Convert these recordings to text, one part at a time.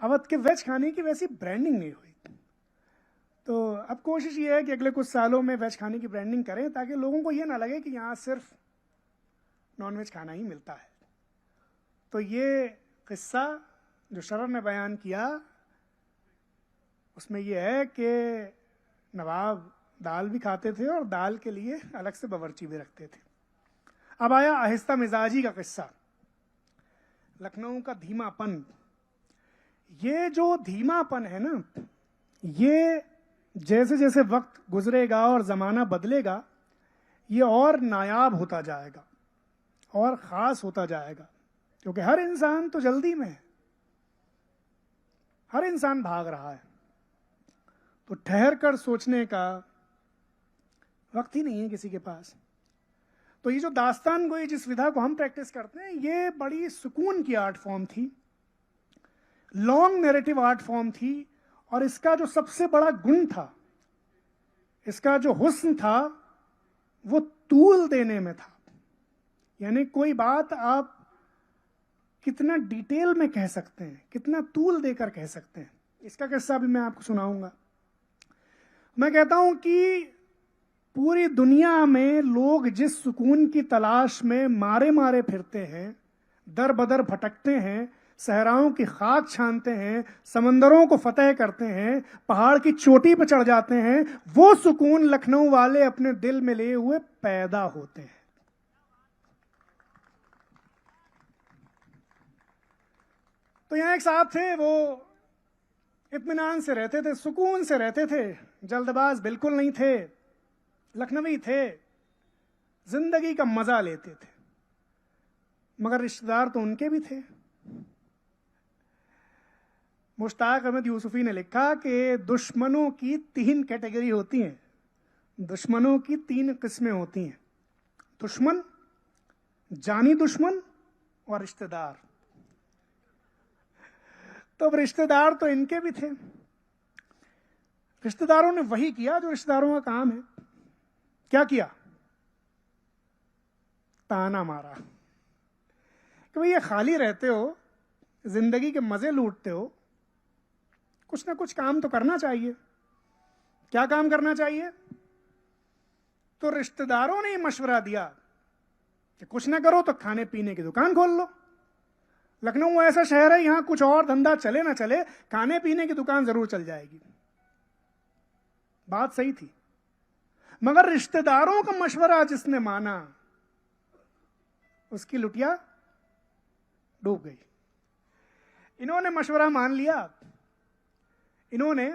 अवध के वेज खाने की वैसी ब्रांडिंग नहीं हुई। तो अब कोशिश ये है कि अगले कुछ सालों में वेज खाने की ब्रांडिंग करें ताकि लोगों को ये ना लगे कि यहाँ सिर्फ नॉनवेज खाना ही मिलता है। तो ये किस्सा जो शरर ने बयान किया उसमें यह है कि नवाब दाल भी खाते थे और दाल के लिए अलग से बावर्ची भी रखते थे। अब आया आहिस्ता मिजाजी का किस्सा, लखनऊ का धीमापन। ये जो धीमापन है ना, ये जैसे जैसे वक्त गुजरेगा और ज़माना बदलेगा ये और नायाब होता जाएगा और ख़ास होता जाएगा, क्योंकि हर इंसान तो जल्दी में है, हर इंसान भाग रहा है, तो ठहर कर सोचने का वक्त ही नहीं है किसी के पास। तो ये जो दास्तान गोई जिस विधा को हम प्रैक्टिस करते हैं, ये बड़ी सुकून की आर्ट फॉर्म थी, लॉन्ग नैरेटिव आर्ट फॉर्म थी, और इसका जो सबसे बड़ा गुण था, इसका जो हुस्न था, वो तूल देने में था। यानी कोई बात आप कितना डिटेल में कह सकते हैं, कितना तूल देकर कह सकते हैं। इसका किस्सा भी मैं आपको सुनाऊंगा। मैं कहता हूं कि पूरी दुनिया में लोग जिस सुकून की तलाश में मारे मारे फिरते हैं, दर बदर भटकते हैं, सहराओं की खाक छानते हैं, समंदरों को फतेह करते हैं, पहाड़ की चोटी पर चढ़ जाते हैं, वो सुकून लखनऊ वाले अपने दिल में लिए हुए पैदा होते हैं। तो यहां एक साहब थे, वो इत्मीनान से रहते थे, सुकून से रहते थे, जल्दबाज बिल्कुल नहीं थे, लखनवी थे, जिंदगी का मजा लेते थे। मगर रिश्तेदार तो उनके भी थे। मुश्ताक अहमद यूसुफी ने लिखा कि दुश्मनों की 3 कैटेगरी होती हैं, दुश्मनों की 3 किस्में होती हैं, दुश्मन, जानी दुश्मन और रिश्तेदार। तो रिश्तेदार तो इनके भी थे। रिश्तेदारों ने वही किया जो रिश्तेदारों का काम है। क्या किया? ताना मारा कि भाई ये खाली रहते हो, जिंदगी के मजे लूटते हो, कुछ ना कुछ काम तो करना चाहिए। क्या काम करना चाहिए? तो रिश्तेदारों ने मशवरा दिया कि कुछ ना करो तो खाने पीने की दुकान खोल लो। लखनऊ ऐसा शहर है, यहां कुछ और धंधा चले ना चले, खाने पीने की दुकान जरूर चल जाएगी। बात सही थी, मगर रिश्तेदारों का मशवरा जिसने माना उसकी लुटिया डूब गई। इन्होंने मशवरा मान लिया, इन्होंने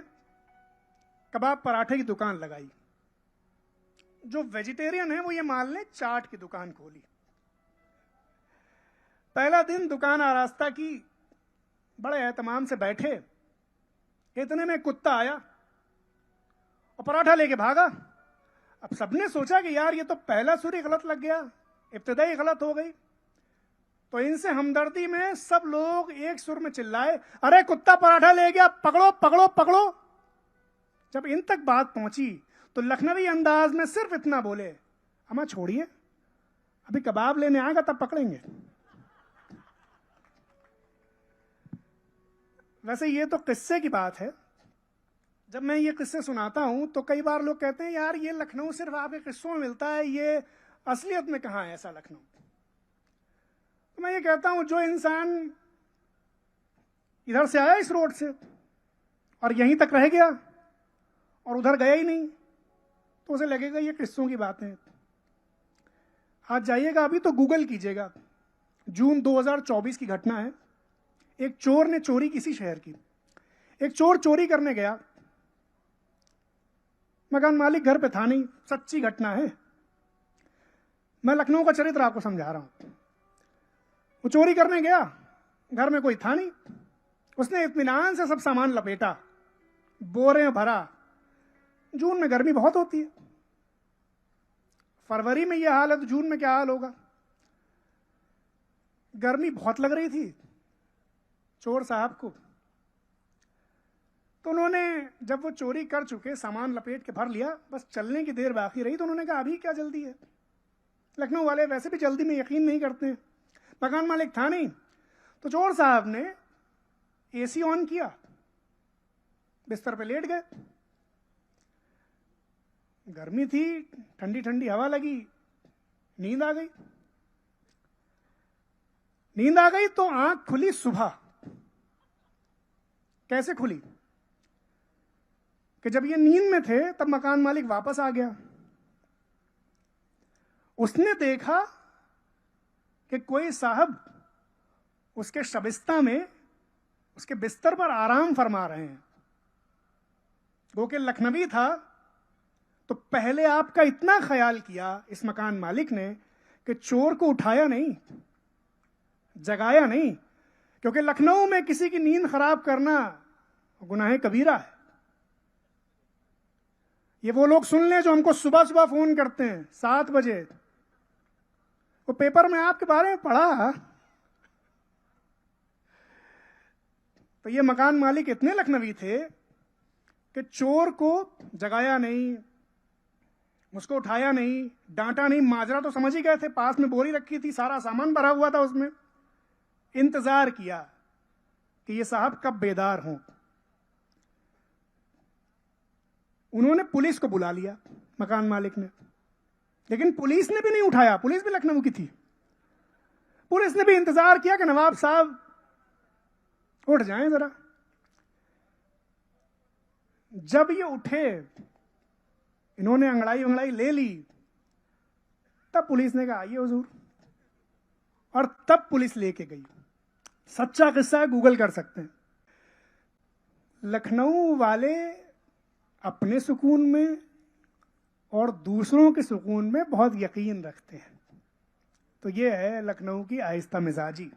कबाब पराठे की दुकान लगाई। जो वेजिटेरियन है वो ये मान लें चाट की दुकान खोली। पहला दिन दुकान आरास्ता की, बड़े एहतमाम से बैठे, इतने में कुत्ता आया और पराठा लेके भागा। अब सबने सोचा कि यार ये तो पहला सुर ही गलत लग गया, इब्तिदाई गलत हो गई। तो इनसे हमदर्दी में सब लोग एक सुर में चिल्लाए, अरे कुत्ता पराठा ले गया, पकड़ो पकड़ो पकड़ो। जब इन तक बात पहुंची तो लखनवी अंदाज में सिर्फ इतना बोले, अम्मा छोड़िए, अभी कबाब लेने आएगा तब पकड़ेंगे। वैसे ये तो किस्से की बात है। जब मैं ये किस्से सुनाता हूं तो कई बार लोग कहते हैं यार ये लखनऊ सिर्फ आपके किस्सों में मिलता है, ये असलियत में कहां है ऐसा लखनऊ। तो मैं ये कहता हूं जो इंसान इधर से आया इस रोड से और यहीं तक रह गया और उधर गया ही नहीं, तो उसे लगेगा ये किस्सों की बातें। आज जाइएगा, अभी तो गूगल कीजिएगा, जून 2024 की घटना है। एक चोर ने चोरी, किसी शहर की, एक चोर चोरी करने गया, मकान मालिक घर पे था नहीं, सच्ची घटना है, मैं लखनऊ का चरित्र आपको समझा रहा हूं। वो चोरी करने गया, घर में कोई था नहीं, उसने इत्मीनान से सब सामान लपेटा, बोरे में भरा। जून में गर्मी बहुत होती है, फरवरी में यह हाल है तो जून में क्या हाल होगा। गर्मी बहुत लग रही थी चोर साहब को, तो उन्होंने जब वो चोरी कर चुके, सामान लपेट के भर लिया, बस चलने की देर बाकी रही, तो उन्होंने कहा अभी क्या जल्दी है। लखनऊ वाले वैसे भी जल्दी में यकीन नहीं करते हैं, मकान मालिक था नहीं, तो चोर साहब ने एसी ऑन किया, बिस्तर पे लेट गए, गर्मी थी, ठंडी ठंडी हवा लगी, नींद आ गई। नींद आ गई तो आंख खुली सुबह। कैसे खुली? कि जब ये नींद में थे तब मकान मालिक वापस आ गया। उसने देखा कि कोई साहब उसके शबिस्ता में उसके बिस्तर पर आराम फरमा रहे हैं। वो कि लखनवी था, तो पहले आपका इतना ख्याल किया इस मकान मालिक ने कि चोर को उठाया नहीं, जगाया नहीं, क्योंकि लखनऊ में किसी की नींद खराब करना गुनाह कबीरा है। ये वो लोग सुन लें जो हमको सुबह सुबह फोन करते हैं 7 बजे, वो पेपर में आपके बारे में पढ़ा। तो ये मकान मालिक इतने लखनवी थे कि चोर को जगाया नहीं, उसको उठाया नहीं, डांटा नहीं। माजरा तो समझ ही गए थे, पास में बोरी रखी थी, सारा सामान भरा हुआ था उसमें। इंतजार किया कि ये साहब कब बेदार हों। उन्होंने पुलिस को बुला लिया मकान मालिक ने, लेकिन पुलिस ने भी नहीं उठाया। पुलिस भी लखनऊ की थी। पुलिस ने भी इंतजार किया कि नवाब साहब उठ जाएं जरा। जब ये उठे, इन्होंने अंगड़ाई ले ली, तब पुलिस ने कहा आइए हुजूर, और तब पुलिस लेके गई। सच्चा किस्सा है, गूगल कर सकते हैं। लखनऊ वाले अपने सुकून में और दूसरों के सुकून में बहुत यकीन रखते हैं। तो ये है लखनऊ की आहिस्ता मिजाजी।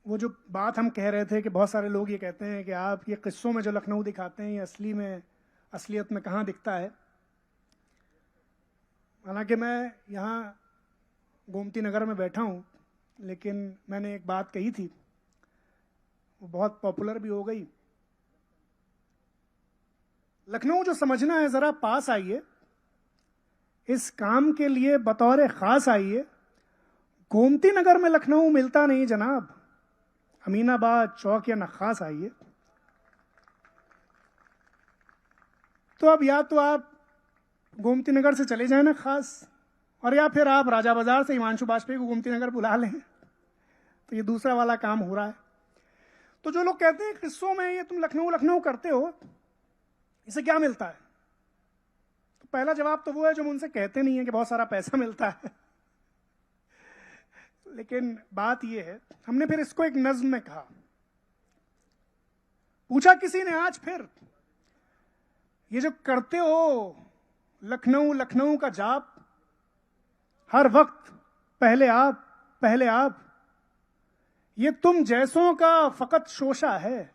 वो जो बात हम कह रहे थे कि बहुत सारे लोग ये कहते हैं कि आप ये किस्सों में जो लखनऊ दिखाते हैं ये असलियत में कहाँ दिखता है। हालांकि मैं यहाँ गोमती नगर में बैठा हूँ, लेकिन मैंने एक बात कही थी, वो बहुत पॉपुलर भी हो गई। लखनऊ जो समझना है जरा पास आइए, इस काम के लिए बतौर खास आइए। गोमती नगर में लखनऊ मिलता नहीं जनाब, अमीनाबाद चौक या नखास आइए। तो अब या तो आप गोमती नगर से चले जाए ना खास, और या फिर आप राजा बाजार से हिमांशु बाजपेयी को गोमती नगर बुला लें। तो ये दूसरा वाला काम हो रहा है। तो जो लोग कहते हैं किस्सों में ये तुम लखनऊ लखनऊ करते हो, इसे क्या मिलता है? तो पहला जवाब तो वो है जो मुझसे कहते नहीं है कि बहुत सारा पैसा मिलता है। लेकिन बात ये है, हमने फिर इसको एक नज्म में कहा। पूछा किसी ने आज फिर, ये जो करते हो लखनऊ लखनऊ का जाप, हर वक्त पहले आप, ये तुम जैसों का फकत शोशा है,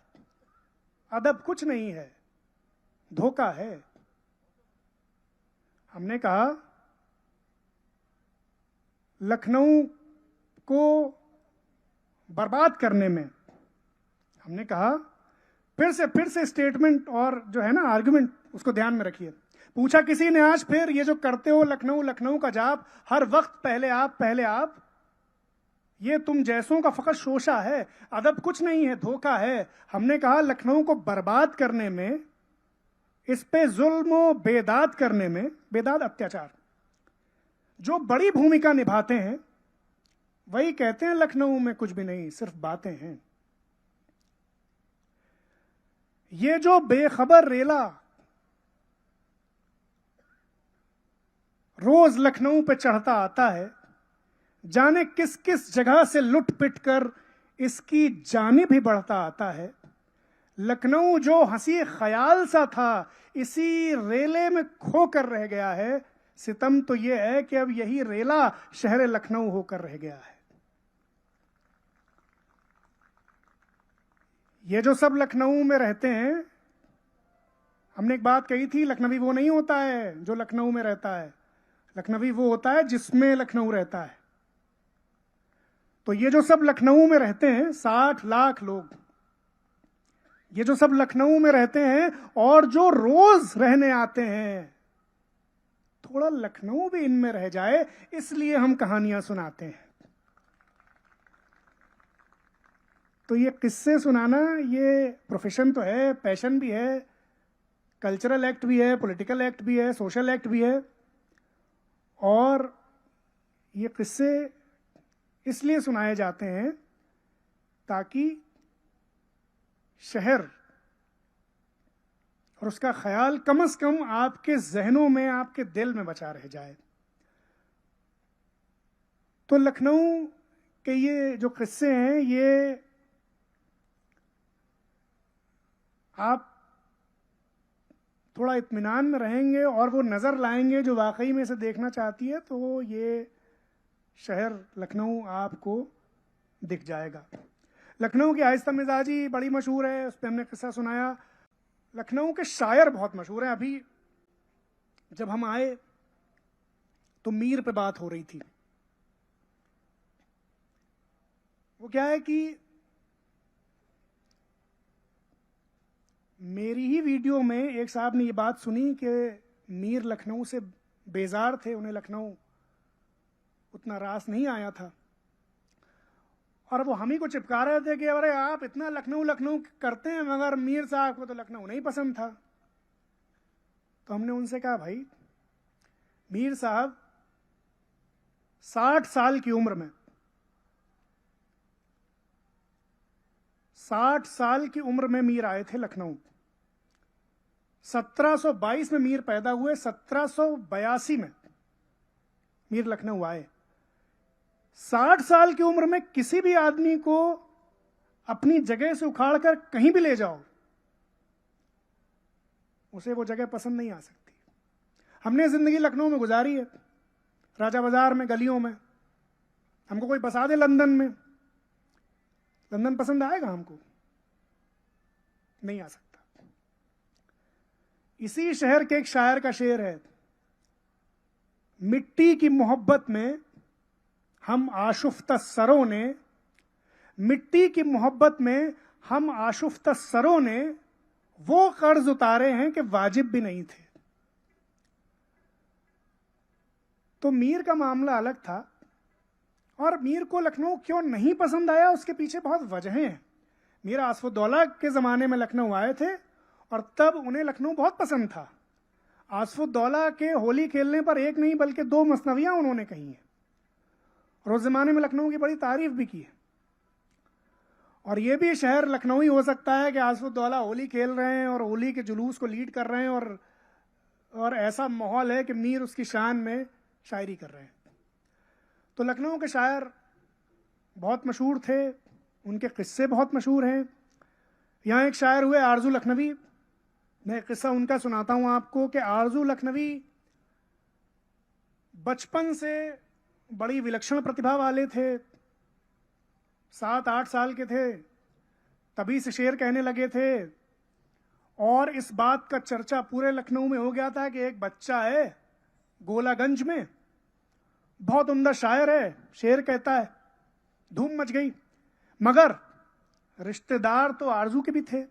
अदब कुछ नहीं है, धोखा है। हमने कहा लखनऊ को बर्बाद करने में, हमने कहा फिर से स्टेटमेंट और जो है ना आर्गुमेंट, उसको ध्यान में रखिए। पूछा किसी ने आज फिर, ये जो करते हो लखनऊ लखनऊ का जाप, हर वक्त पहले आप, ये तुम जैसों का फकत शोशा है, अदब कुछ नहीं है, धोखा है। हमने कहा लखनऊ को बर्बाद करने में, इस पे जुल्म बेदाद करने में, बेदाद अत्याचार, जो बड़ी भूमिका निभाते हैं वही कहते हैं लखनऊ में कुछ भी नहीं, सिर्फ बातें हैं। ये जो बेखबर रेला रोज लखनऊ पे चढ़ता आता है, जाने किस किस जगह से लुट पिट कर इसकी जानिब भी बढ़ता आता है। लखनऊ जो हंसी ख्याल सा था, इसी रेले में खो कर रह गया है। सितम तो यह है कि अब यही रेला शहर लखनऊ होकर रह गया है। ये जो सब लखनऊ में रहते हैं, हमने एक बात कही थी, लखनवी वो नहीं होता है जो लखनऊ में रहता है, लखनवी वो होता है जिसमें लखनऊ रहता है। तो ये जो सब लखनऊ में रहते हैं, 60 लाख लोग, ये जो सब लखनऊ में रहते हैं और जो रोज रहने आते हैं, थोड़ा लखनऊ भी इनमें रह जाए, इसलिए हम कहानियां सुनाते हैं। तो ये किस्से सुनाना ये प्रोफेशन तो है, पैशन भी है, कल्चरल एक्ट भी है, पॉलिटिकल एक्ट भी है, सोशल एक्ट भी है। और ये किस्से इसलिए सुनाए जाते हैं ताकि शहर और उसका ख्याल कम से कम आपके जहनों में, आपके दिल में बचा रह जाए। तो लखनऊ के ये जो किस्से हैं, ये आप थोड़ा इत्मीनान में रहेंगे और वो नज़र लाएंगे जो वाकई में इसे देखना चाहती है, तो ये शहर लखनऊ आपको दिख जाएगा। लखनऊ की आहिस्ता मिजाजी बड़ी मशहूर है, उस पर हमने किस्सा सुनाया। लखनऊ के शायर बहुत मशहूर हैं। अभी जब हम आए तो मीर पे बात हो रही थी। वो क्या है कि मेरी ही वीडियो में एक साहब ने ये बात सुनी कि मीर लखनऊ से बेजार थे, उन्हें लखनऊ उतना रास नहीं आया था, और वो हम ही को चिपका रहे थे कि अरे आप इतना लखनऊ लखनऊ करते हैं, मगर मीर साहब को तो लखनऊ नहीं पसंद था। तो हमने उनसे कहा, भाई मीर साहब 60 साल की उम्र में, 60 साल की उम्र में मीर आए थे लखनऊ। 1722 में मीर पैदा हुए, 1782 में मीर लखनऊ आए। 60 साल की उम्र में किसी भी आदमी को अपनी जगह से उखाड़कर कहीं भी ले जाओ, उसे वो जगह पसंद नहीं आ सकती। हमने जिंदगी लखनऊ में गुजारी है, राजा बाजार में, गलियों में। हमको कोई बसा दे लंदन में, लंदन पसंद आएगा हमको? नहीं आ सकता। इसी शहर के एक शायर का शेर है, मिट्टी की मोहब्बत में हम आशुफ्ता सरों ने, मिट्टी की मोहब्बत में हम आशुफ्ता सरों ने वो कर्ज उतारे हैं कि वाजिब भी नहीं थे। तो मीर का मामला अलग था, और मीर को लखनऊ क्यों नहीं पसंद आया उसके पीछे बहुत वजहें हैं। मीर आसफुद्दौला के ज़माने में लखनऊ आए थे और तब उन्हें लखनऊ बहुत पसंद था। आसफुद्दौला के होली खेलने पर एक नहीं बल्कि 2 मसनवियाँ उन्होंने कही हैं, और उस ज़माने में लखनऊ की बड़ी तारीफ भी की है। और ये भी शहर लखनऊ ही हो सकता है कि आसफुद्दौला होली खेल रहे हैं और होली के जुलूस को लीड कर रहे हैं, और ऐसा माहौल है कि मीर उसकी शान में शायरी कर रहे हैं। तो लखनऊ के शायर बहुत मशहूर थे, उनके किस्से बहुत मशहूर हैं। यहाँ एक शायर हुए आरजू लखनवी, मैं किस्सा उनका सुनाता हूँ आपको कि आरजू लखनवी बचपन से बड़ी विलक्षण प्रतिभा वाले थे। 7-8 साल के थे तभी से शेर कहने लगे थे, और इस बात का चर्चा पूरे लखनऊ में हो गया था कि एक बच्चा है गोलागंज में, बहुत उम्दा शायर है, शेर कहता है। धूम मच गई। मगर रिश्तेदार तो आरजू के भी थे।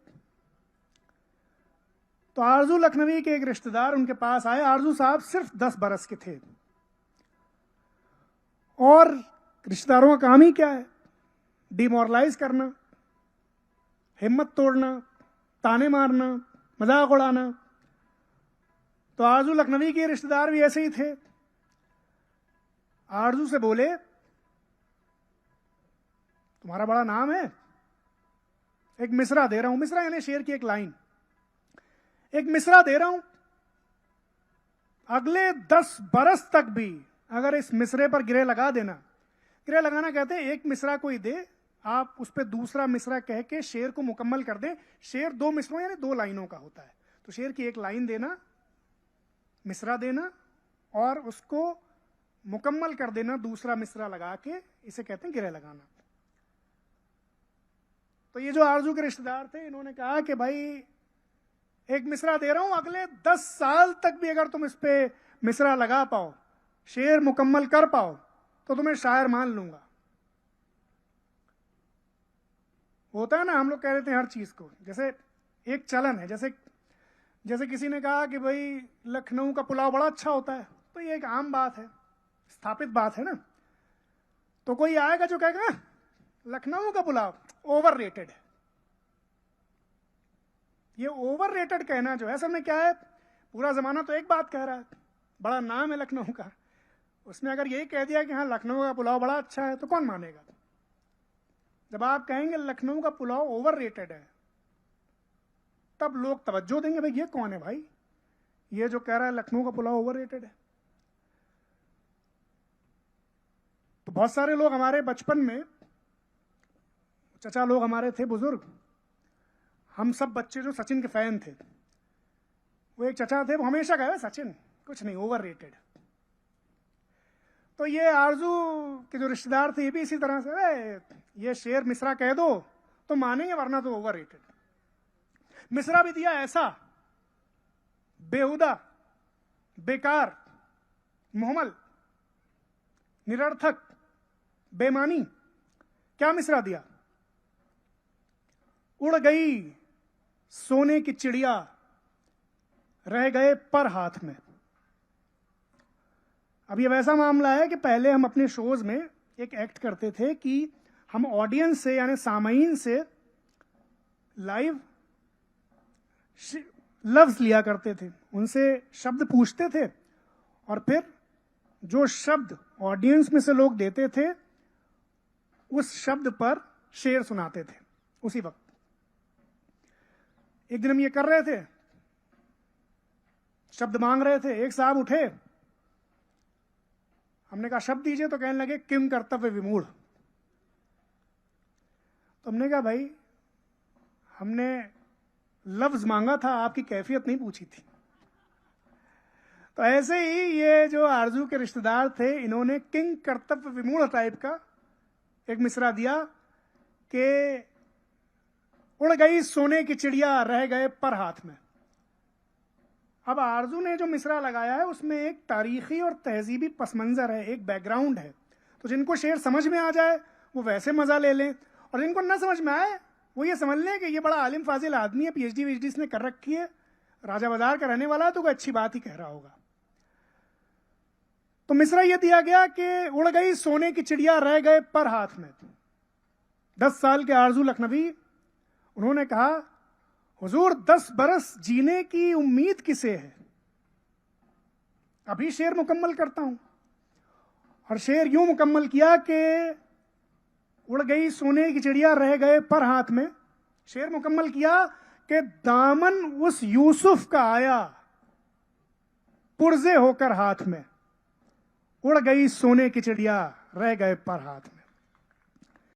तो आरजू लखनवी के एक रिश्तेदार उनके पास आए। आरजू साहब सिर्फ 10 बरस के थे, और रिश्तेदारों का काम ही क्या है? डिमोरलाइज करना, हिम्मत तोड़ना, ताने मारना, मजाक उड़ाना। तो आरजू लखनवी के रिश्तेदार भी ऐसे ही थे। आरजू से बोले, तुम्हारा बड़ा नाम है, एक मिसरा दे रहा हूं। मिसरा यानी शेर की एक लाइन। एक मिसरा दे रहा हूं, अगले 10 बरस तक भी अगर इस मिसरे पर गिरे लगा देना। गिरे लगाना कहते हैं एक मिसरा कोई दे, आप उस पर दूसरा मिसरा कह के शेर को मुकम्मल कर दें। शेर 2 मिसरों यानी 2 लाइनों का होता है। तो शेर की एक लाइन देना, मिसरा देना, और उसको मुकम्मल कर देना दूसरा मिसरा लगा के, इसे कहते हैं गिरे लगाना। तो ये जो आरजू के रिश्तेदार थे, इन्होंने कहा कि भाई एक मिसरा दे रहा हूं, अगले 10 साल तक भी अगर तुम इस पे मिसरा लगा पाओ, शेर मुकम्मल कर पाओ, तो तुम्हें शायर मान लूंगा। होता है ना, हम लोग कह देते हैं हर चीज को, जैसे एक चलन है, जैसे किसी ने कहा कि भाई लखनऊ का पुलाव बड़ा अच्छा होता है, तो ये एक आम बात है, स्थापित बात है ना। तो कोई आएगा जो कहेगा लखनऊ का पुलाव ओवर रेटेड है। ये ओवर रेटेड कहना जो है असल में क्या है, पूरा जमाना तो एक बात कह रहा है, बड़ा नाम है लखनऊ का, उसमें अगर यही कह दिया कि हाँ लखनऊ का पुलाव बड़ा अच्छा है तो कौन मानेगा। जब आप कहेंगे लखनऊ का पुलाव ओवर रेटेड है तब लोग तवज्जो देंगे, भाई ये कौन है भाई, ये जो कह रहा है लखनऊ का पुलाव ओवर रेटेड है। तो बहुत सारे लोग हमारे बचपन में, चचा लोग हमारे थे बुजुर्ग, हम सब बच्चे जो सचिन के फैन थे, वो एक चचा थे वो हमेशा कहे सचिन कुछ नहीं ओवर रेटेड। तो ये आरजू के जो रिश्तेदार थे ये भी इसी तरह से, ये शेर मिश्रा कह दो तो मानेंगे वरना तो ओवर रेटेड। मिश्रा भी दिया ऐसा बेहुदा, बेकार, मुहम्मल, निरर्थक, बेमानी। क्या मिश्रा दिया? उड़ गई सोने की चिड़िया, रह गए पर हाथ में। अब ये वैसा मामला है कि पहले हम अपने शोज में एक एक्ट करते थे कि हम ऑडियंस से यानी सामाईन से लाइव लफ्ज लिया करते थे, उनसे शब्द पूछते थे और फिर जो शब्द ऑडियंस में से लोग देते थे उस शब्द पर शेर सुनाते थे उसी वक्त। एक दिन हम ये कर रहे थे, शब्द मांग रहे थे, एक साहब उठे, हमने कहा शब्द दीजिए, तो कहने लगे किम कर्तव्य विमूढ़। तो हमने कहा भाई हमने लफ्ज मांगा था, आपकी कैफियत नहीं पूछी थी। तो ऐसे ही ये जो आरजू के रिश्तेदार थे इन्होंने किंग कर्तव्य विमूढ़ टाइप का एक मिसरा दिया कि उड़ गई सोने की चिड़िया, रह गए पर हाथ में। अब आरजू ने जो मिसरा लगाया है उसमें एक तारीखी और तहजीबी पसमंजर है, एक बैकग्राउंड है। तो जिनको शेर समझ में आ जाए वो वैसे मजा ले लें, और जिनको ना समझ में आए वो ये समझ लें कि ये बड़ा आलिम फाजिल आदमी है, पीएचडी वीएचडी इसने कर रखी है, राजा बाजार का रहने वाला है, तो कोई अच्छी बात ही कह रहा होगा। तो मिसरा ये दिया गया कि उड़ गई सोने की चिड़िया, रह गए पर हाथ में। 10 साल के आरजू लखनवी, उन्होंने कहा हुजूर 10 बरस जीने की उम्मीद किसे है, अभी शेर मुकम्मल करता हूं। और शेर यूं मुकम्मल किया कि उड़ गई सोने की चिड़िया, रह गए पर हाथ में। शेर मुकम्मल किया कि दामन उस यूसुफ का आया पुर्जे होकर हाथ में, उड़ गई सोने की चिड़िया, रह गए पर हाथ में।